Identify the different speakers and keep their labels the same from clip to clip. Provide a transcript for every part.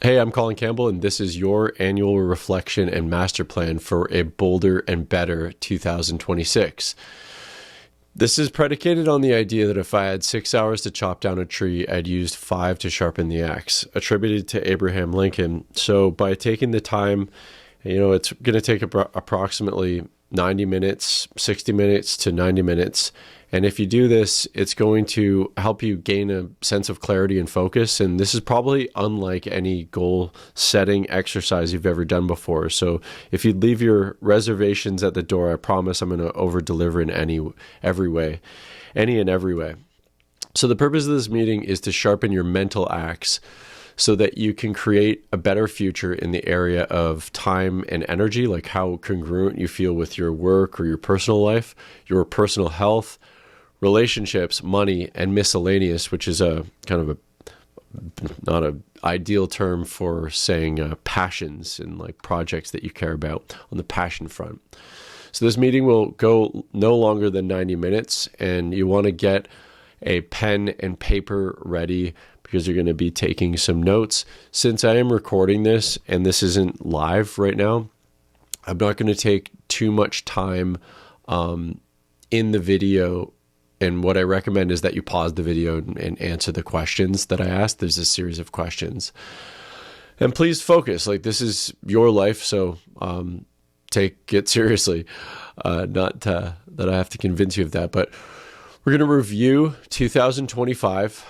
Speaker 1: Hey, I'm Colin Campbell, and this is your annual reflection and master plan for a bolder and better 2026. This is predicated on the idea that if I had 6 hours to chop down a tree, I'd used five to sharpen the axe, attributed to Abraham Lincoln. So by taking the time, it's going to take approximately 90 minutes, 60 minutes to 90 minutes. And if you do this, it's going to help you gain a sense of clarity and focus. And this is probably unlike any goal setting exercise you've ever done before. So if you leave your reservations at the door, I promise I'm going to over deliver in any and every way. So the purpose of this meeting is to sharpen your mental axe so that you can create a better future in the area of time and energy, like how congruent you feel with your work or your personal life, your personal health, relationships, money, and miscellaneous, which is a kind of not an ideal term for saying passions and like projects that you care about on the passion front. So this meeting will go no longer than 90 minutes, and you want to get a pen and paper ready because you're going to be taking some notes. Since I am recording this and this isn't live right now, I'm not going to take too much time in the video. And what I recommend is that you pause the video and answer the questions that I asked. There's a series of questions. And please focus. Like, this is your life, so take it seriously. Not that I have to convince you of that, but we're going to review 2025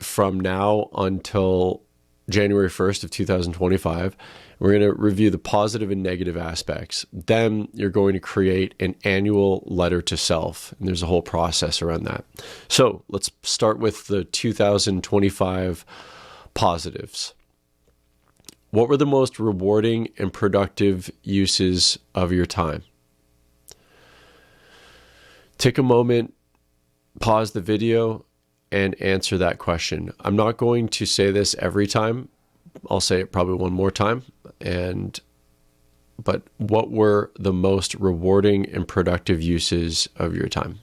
Speaker 1: from now until January 1st of 2025. We're going to review the positive and negative aspects. Then you're going to create an annual letter to self, and there's a whole process around that. So let's start with the 2025 positives. What were the most rewarding and productive uses of your time? Take a moment, pause the video, and answer that question. I'm not going to say this every time. I'll say it probably one more time. But what were the most rewarding and productive uses of your time?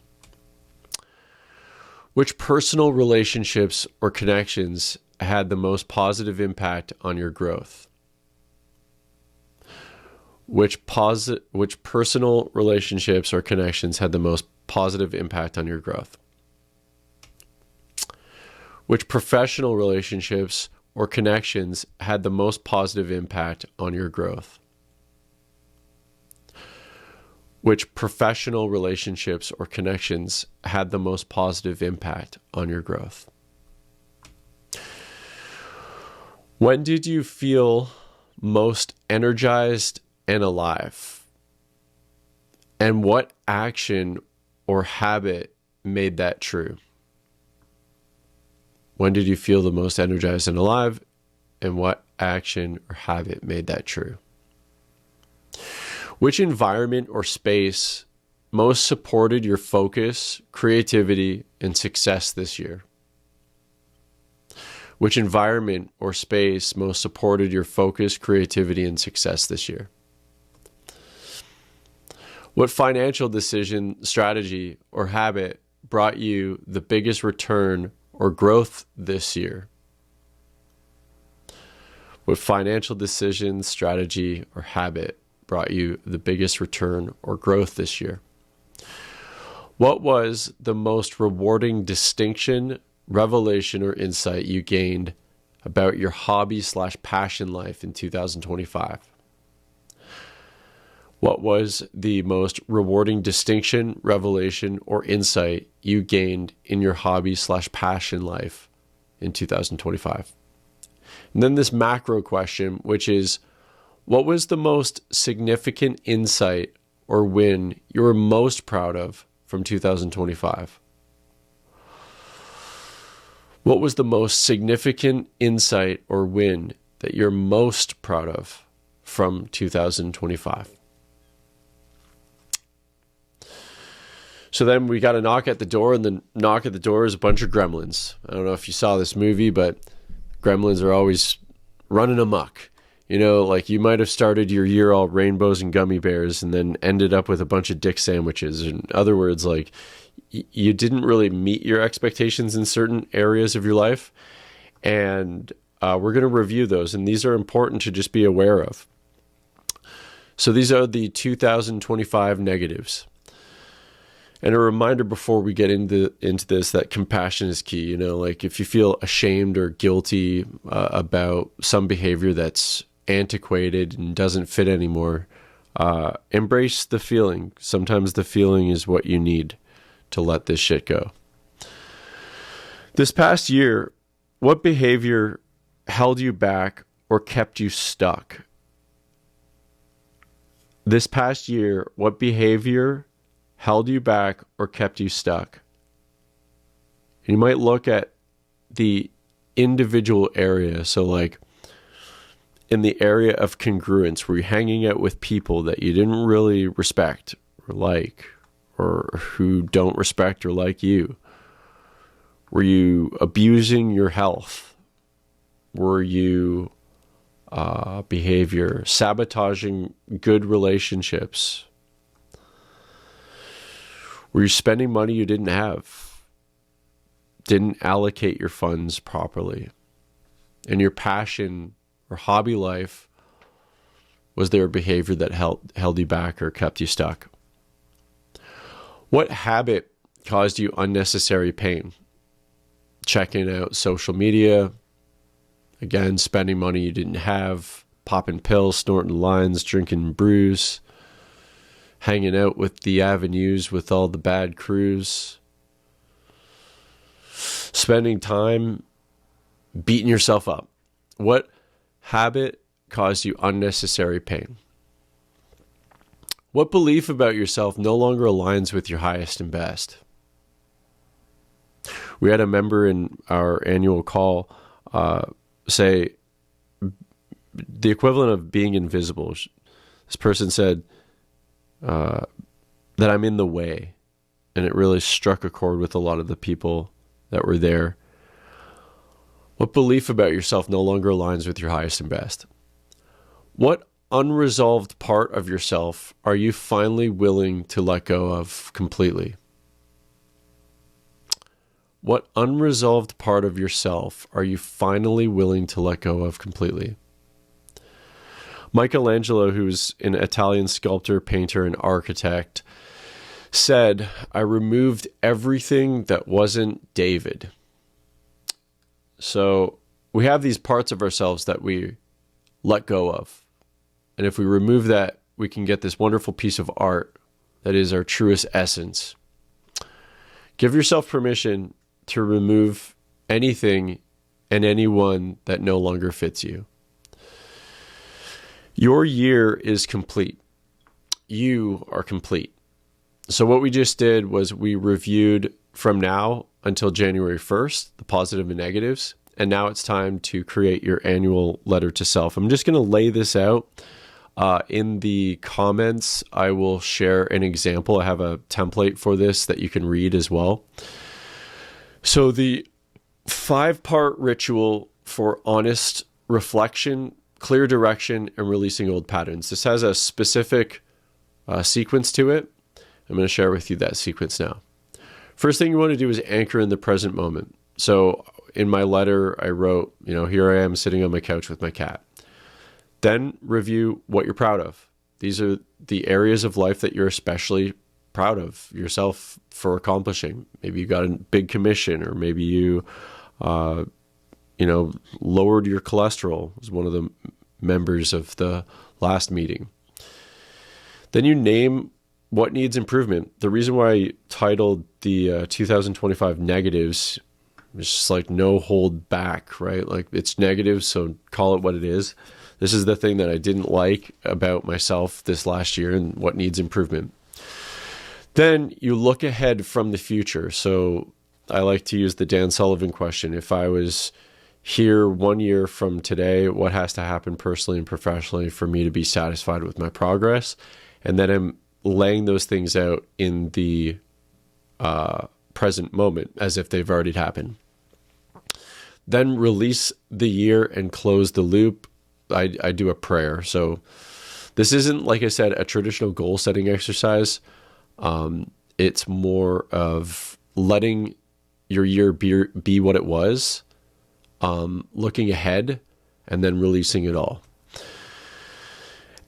Speaker 1: Which personal relationships or connections had the most positive impact on your growth? Which personal relationships or connections had the most positive impact on your growth? Which professional relationships or connections had the most positive impact on your growth? Which professional relationships or connections had the most positive impact on your growth? When did you feel most energized and alive? And what action or habit made that true? When did you feel the most energized and alive? And what action or habit made that true? Which environment or space most supported your focus, creativity, and success this year? Which environment or space most supported your focus, creativity, and success this year? What financial decision, strategy, or habit brought you the biggest return or growth this year? What financial decision, strategy, or habit brought you the biggest return or growth this year? What was the most rewarding distinction, revelation, or insight you gained about your hobby/passion life in 2025? What was the most rewarding distinction, revelation, or insight you gained in your hobby/passion life in 2025? And then this macro question, which is, what was the most significant insight or win you were most proud of from 2025? What was the most significant insight or win that you're most proud of from 2025? So then we got a knock at the door, and the knock at the door is a bunch of gremlins. I don't know if you saw this movie, but gremlins are always running amok. Like you might have started your year all rainbows and gummy bears and then ended up with a bunch of dick sandwiches. In other words, like you didn't really meet your expectations in certain areas of your life. And we're going to review those, and these are important to just be aware of. So these are the 2025 negatives. And a reminder before we get into this that compassion is key. You know, like if you feel ashamed or guilty about some behavior that's antiquated and doesn't fit anymore, embrace the feeling. Sometimes the feeling is what you need to let this shit go. This past year, what behavior held you back or kept you stuck? This past year, what behavior held you back or kept you stuck? You might look at the individual area. So like in the area of congruence, were you hanging out with people that you didn't really respect or like, or who don't respect or like you? Were you abusing your health? Were you sabotaging good relationships? Were you spending money you didn't have? Didn't allocate your funds properly? In your passion or hobby life, was there a behavior that held you back or kept you stuck? What habit caused you unnecessary pain? Checking out social media, again, spending money you didn't have, popping pills, snorting lines, drinking brews, hanging out with the avenues with all the bad crews, spending time beating yourself up. What habit caused you unnecessary pain? What belief about yourself no longer aligns with your highest and best? We had a member in our annual call say the equivalent of being invisible. This person said that I'm in the way, and it really struck a chord with a lot of the people that were there. What belief about yourself no longer aligns with your highest and best? What unresolved part of yourself are you finally willing to let go of completely? What unresolved part of yourself are you finally willing to let go of completely? Michelangelo, who's an Italian sculptor, painter, and architect, said, "I removed everything that wasn't David." So we have these parts of ourselves that we let go of. And if we remove that, we can get this wonderful piece of art that is our truest essence. Give yourself permission to remove anything and anyone that no longer fits you. Your year is complete. You are complete. So what we just did was we reviewed from now until January 1st, the positive and negatives. And now it's time to create your annual letter to self. I'm just going to lay this out. In the comments, I will share an example. I have a template for this that you can read as well. So the 5-part ritual for honest reflection, clear direction, and releasing old patterns. This has a specific sequence to it. I'm going to share with you that sequence now. First thing you want to do is anchor in the present moment. So in my letter, I wrote, here I am sitting on my couch with my cat. Then review what you're proud of. These are the areas of life that you're especially proud of yourself for accomplishing. Maybe you got a big commission, or maybe you, lowered your cholesterol, as one of the members of the last meeting. Then you name what needs improvement. The reason why I titled the 2025 negatives is just like no hold back, right? Like it's negative, so call it what it is. This is the thing that I didn't like about myself this last year and what needs improvement. Then you look ahead from the future. So I like to use the Dan Sullivan question. If I was here 1 year from today, what has to happen personally and professionally for me to be satisfied with my progress? And then I'm laying those things out in the present moment as if they've already happened. Then release the year and close the loop. I do a prayer. So this isn't, like I said, a traditional goal setting exercise. It's more of letting your year be what it was, looking ahead, and then releasing it all.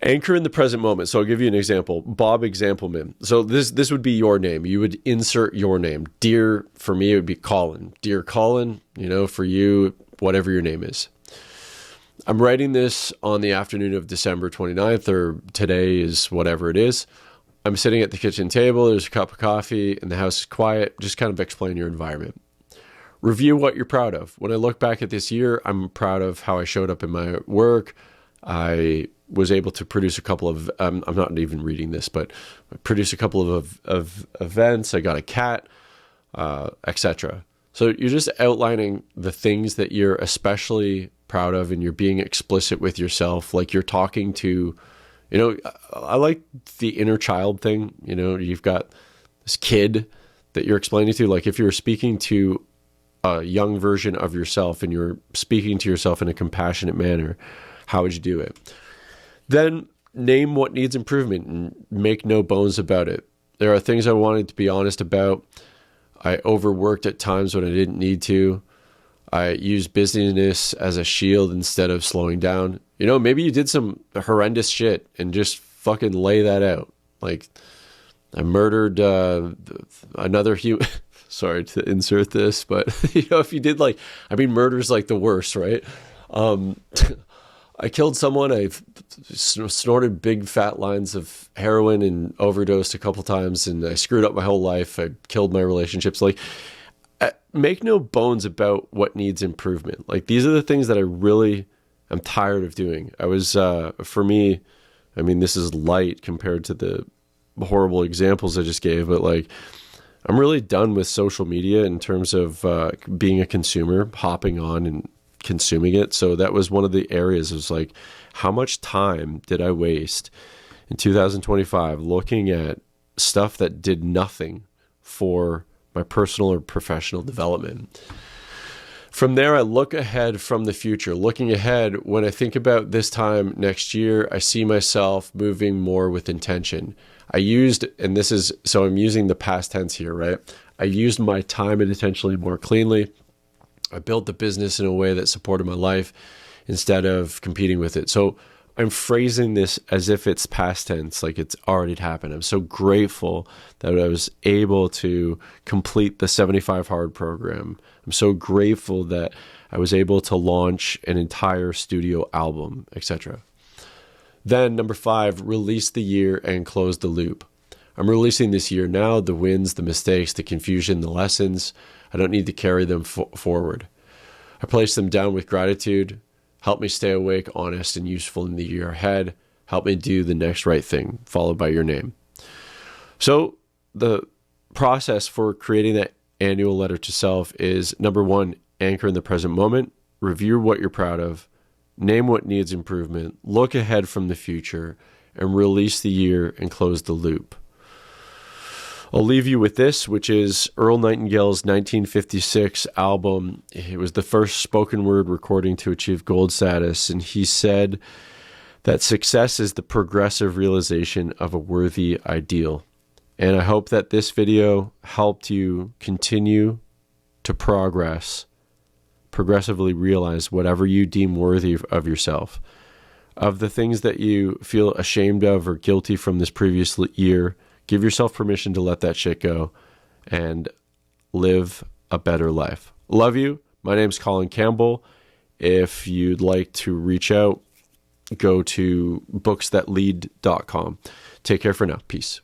Speaker 1: Anchor in the present moment. So I'll give you an example. Bob Exampleman. So this would be your name. You would insert your name. Dear, for me, it would be Colin. Dear Colin, for you, whatever your name is. I'm writing this on the afternoon of December 29th, or today is whatever it is. I'm sitting at the kitchen table. There's a cup of coffee and the house is quiet. Just kind of explain your environment. Review what you're proud of. When I look back at this year, I'm proud of how I showed up in my work. I was able to produce a couple of, I'm not even reading this, but produce a couple of events. I got a cat, etc. So you're just outlining the things that you're especially proud of, and you're being explicit with yourself. Like you're talking to, I like the inner child thing. You've got this kid that you're explaining to. Like if you're speaking to a young version of yourself and you're speaking to yourself in a compassionate manner, how would you do it? Then name what needs improvement and make no bones about it. There are things I wanted to be honest about. I overworked at times when I didn't need to. I used busyness as a shield instead of slowing down. Maybe you did some horrendous shit and just fucking lay that out. Like I murdered another human. Sorry to insert this, but if you did murder's like the worst, right? I killed someone. I snorted big fat lines of heroin and overdosed a couple times, and I screwed up my whole life. I killed my relationships. Make no bones about what needs improvement. These are the things that I really am tired of doing. I was, for me, this is light compared to the horrible examples I just gave, but I'm really done with social media in terms of being a consumer, hopping on and consuming it. So that was one of the areas. It was how much time did I waste in 2025 looking at stuff that did nothing for my personal or professional development? From there, I look ahead from the future. Looking ahead, when I think about this time next year, I see myself moving more with intention. I'm using the past tense here, right? I used my time and intentionally more cleanly. I built the business in a way that supported my life instead of competing with it. So I'm phrasing this as if it's past tense, like it's already happened. I'm so grateful that I was able to complete the 75 Hard program. I'm so grateful that I was able to launch an entire studio album, etc. Then number 5, release the year and close the loop. I'm releasing this year now, the wins, the mistakes, the confusion, the lessons. I don't need to carry them forward. I place them down with gratitude. Help me stay awake, honest, and useful in the year ahead. Help me do the next right thing, followed by your name. So the process for creating that annual letter to self is, number 1, anchor in the present moment. Review what you're proud of. Name what needs improvement. Look ahead from the future. And release the year and close the loop. I'll leave you with this, which is Earl Nightingale's 1956 album. It was the first spoken word recording to achieve gold status, and he said that success is the progressive realization of a worthy ideal. And I hope that this video helped you continue to progressively realize whatever you deem worthy of yourself. Of the things that you feel ashamed of or guilty from this previous year, give yourself permission to let that shit go and live a better life. Love you. My name's Colin Campbell. If you'd like to reach out, go to booksthatlead.com. Take care for now. Peace.